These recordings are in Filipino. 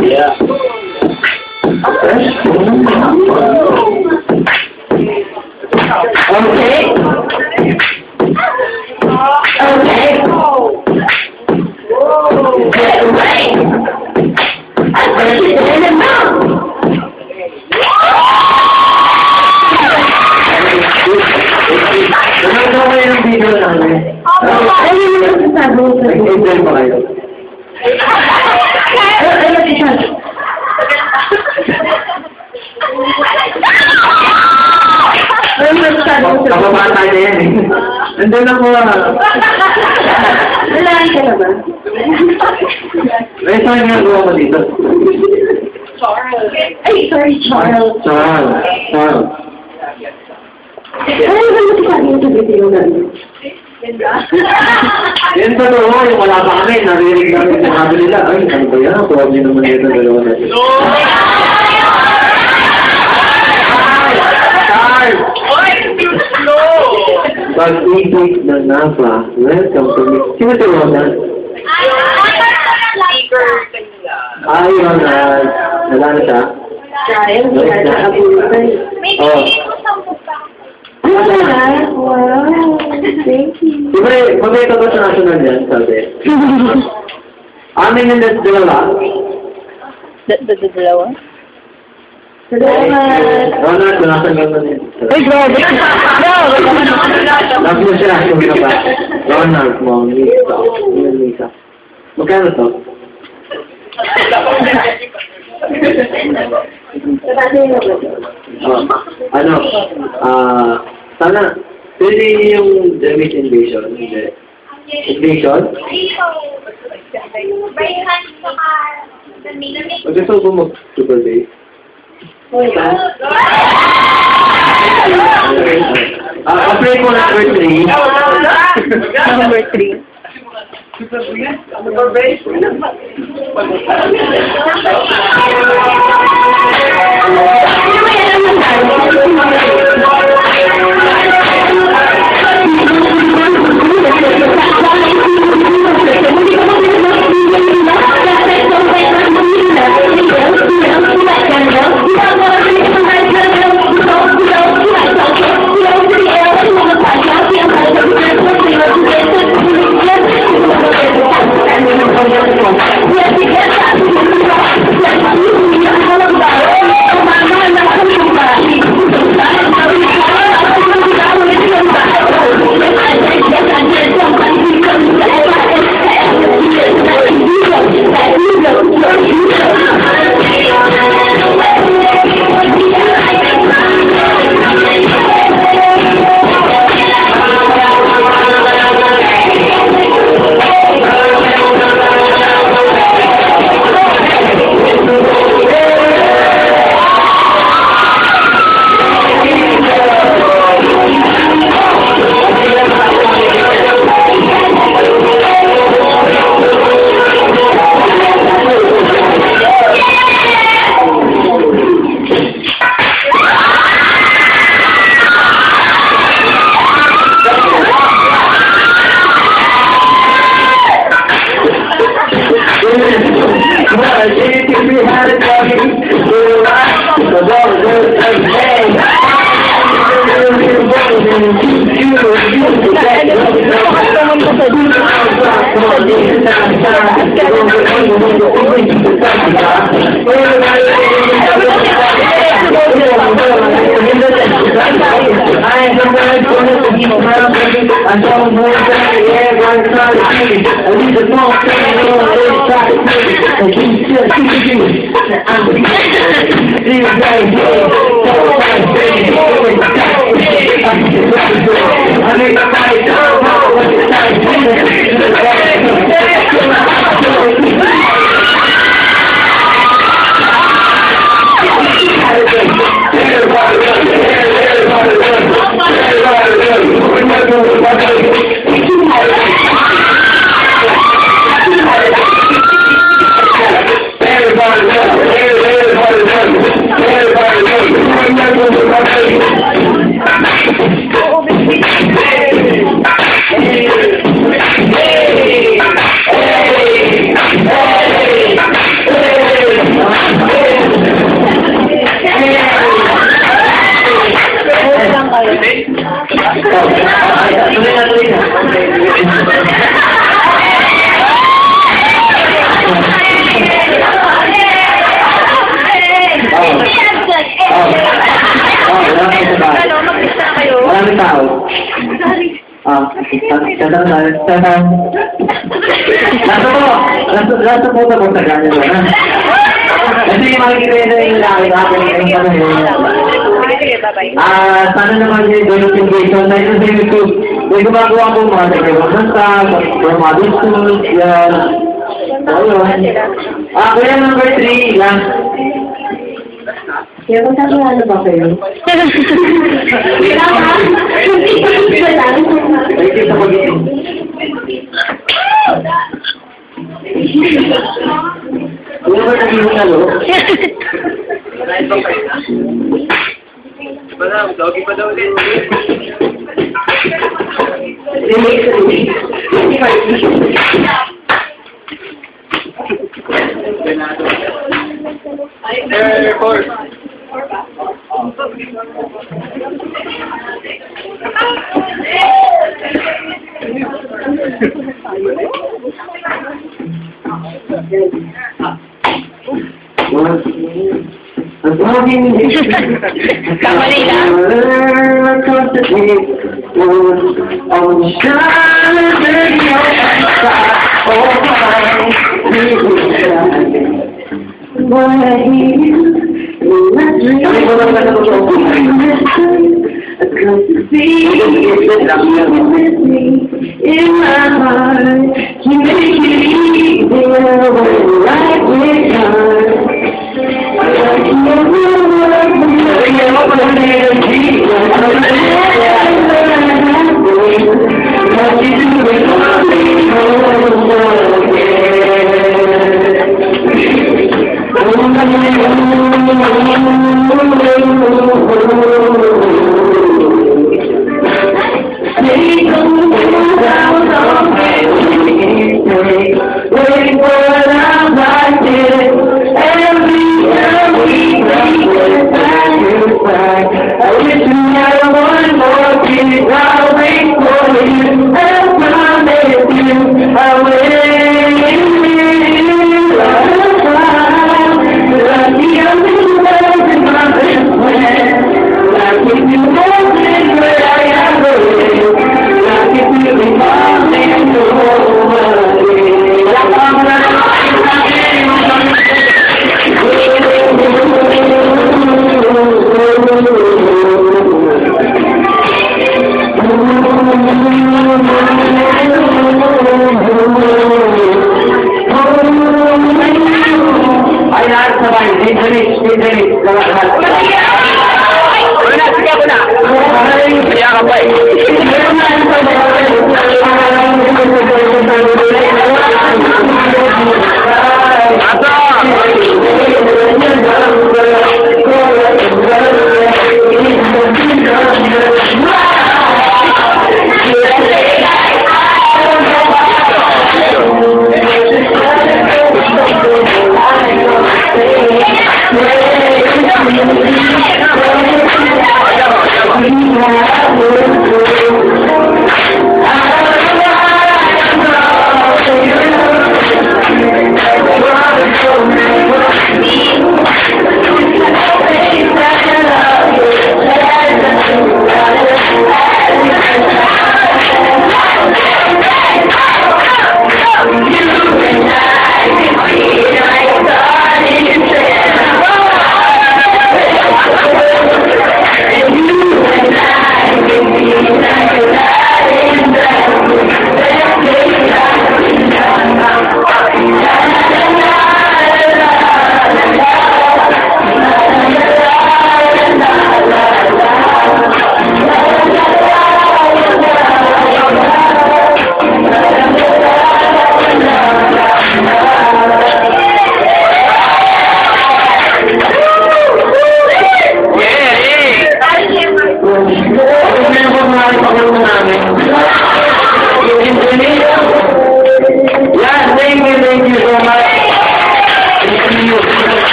Yeah. Kapabata niya yan eh. Nandun ako Lalaki ka na ba? May saan nga gawa ko dito? Ay, sorry, Charles. Charles. Ano ba yung sabi mo sa video namin? Yan pa doon, yung wala pa kami, narinig namin yung sabi nila. Ay, ano ba yan? Tuwag niyo naman ito, dalawa natin. Pag-ibig na napa, welcome to me. Sino si Ronald? Ay, Ronald. Wala na siya? Kaya, hindi na nakabutan. Oh. Wow, thank you. Diba, magkita ba sa national yan, sabi? Amin yung dalawa? Dalawa? Salamat. Ronald, tunasan lang na yun. Ay, grabe! Love mo siya, kung ka ba? Ronald, Mom, Lisa. Magkano to? Ano? Sana, pwede yung Demis Invasion. Hindi. Invasion? Gusto ko mag-Super Day. Apply ko na number 3. Number 3. Nasa po sa mga ganyan ba na? Kasi makikita yung laki natin yung panahon. Sana naman yung donating na yun sa YouTube. May gumagawa po mga nagkawang sa mga schools, yan. Ayun. Kuya number 3, lang. Kaya kung sabi ano ba kayo? Thank you sa pag-ibig. Kuya ba naging halo? Doggy pa daw ulit. Four. Kamali lang. In my heart, you make it easier when life is hard. Waiting for a love like this. Every time we break it back to back. I wish we had one more kiss. I'll wait for you. I promise you I will. Like the only words in my best friend. Like if you wasn't where I am going. Like if you were falling over. Ay, lahat sabay. Dinis. Lahat. Wala, sige ako na. Kaya ka pa eh.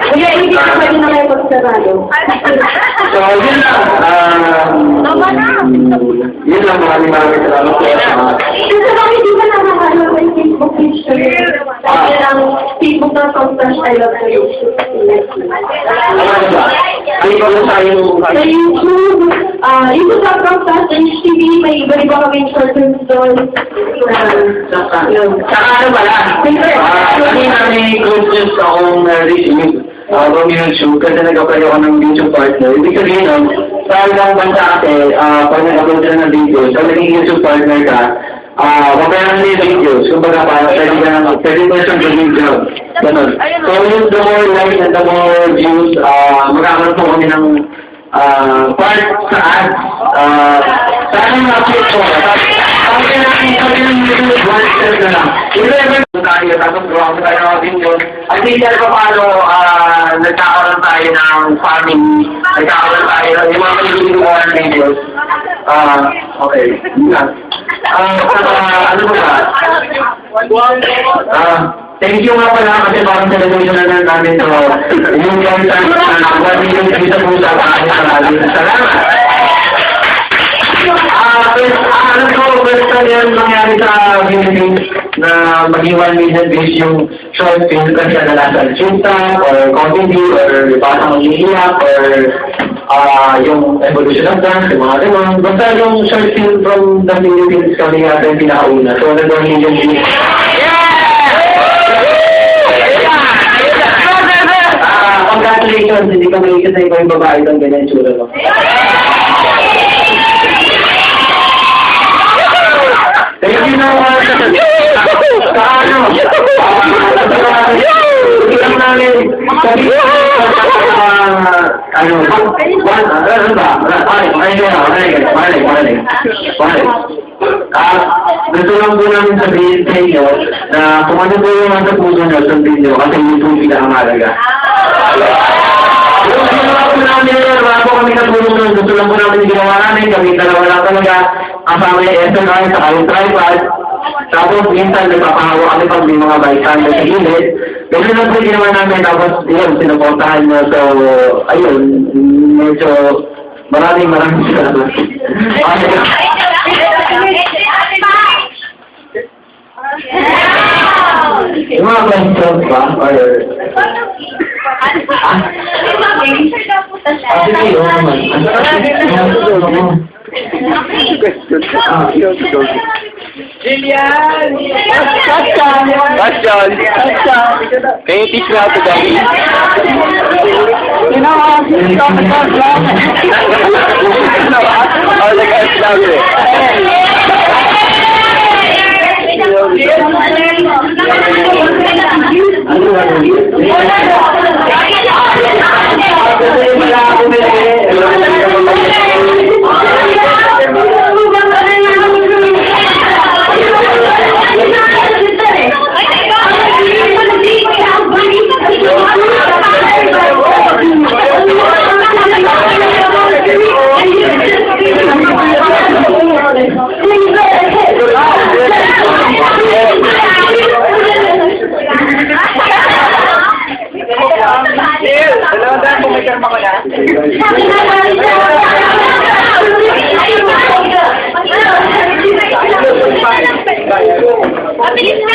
Kuya, hindi ka pwede na kayo magsarado. So, yun lang. Yun lang, maraming salamat po. Kasi bakit di ba nakakano sa Facebook page ko yun? Sabi lang, Crush, I love you. Ano ba? Ano ba sa yung... Sa YouTube, YouTube Rock Fast HTV, may iba-iba kaming short films doon. Saka ano pala? Kanina may cruises akong receive. From YouTube, kasi nag-apply ako ng YouTube partner. Ibig sabihin nun, sa ibang bansa kasi, pag nag-upload sila ng videos, pag naging YouTube partner ka, wag ka lang yung videos. Kumbaga pa, pwede ka siyang gawin job. Ganun. So, yung the more likes and the more views, magkakaroon po kami ng part sa ads. Sana na-upload ko. Sabi ng YouTube, one step na lang. Tayo, tapos gawa ko tayo ng video. At hindi tayo pa paano nagkakaroon tayo ng farming, nagkakaroon tayo ng yung mga pinigil ko ng videos. Okay. Ano ba thank you nga pala kasi parang television na namin to. Yung time na nakuha yung kita po sa akin. Salamat! Alam ko, first time yan nangyari sa Philippines na maging 1 million views yung short film kasi nalasa Junta or comedy or parang iiyak or yung evolution of dance, yung mga ganun. Basta yung short film from the Philippines kami yata yung pinakauna. So, nag-1 million views. Congratulations, hindi ka may kasi ikaw yung babae doon, ganyan yung tsura mo. Thank you na lang namin sabi gusto lang po namin sabihin sa inyo na kung ano po yung nasa puso nyo sa video kasi yun po pinakamalaga. Gusto lang po namin, wala po kami natulungan, gusto lang po namin ginawa namin, kami dalawa lang talaga, kasama yung SNR sa yung tripod, tapos minsan nagpapahawa kami pag may mga bystander sa gilid, ganun lang po ginawa namin, tapos yun, sinuportahan nyo, so, ayun, medyo, maraming salamat. Yung mga questions ba? Or... Sige, yun naman. Jillian! Bastion! Can you teach me how to dance? Oh, the guys love it. Mabilis na!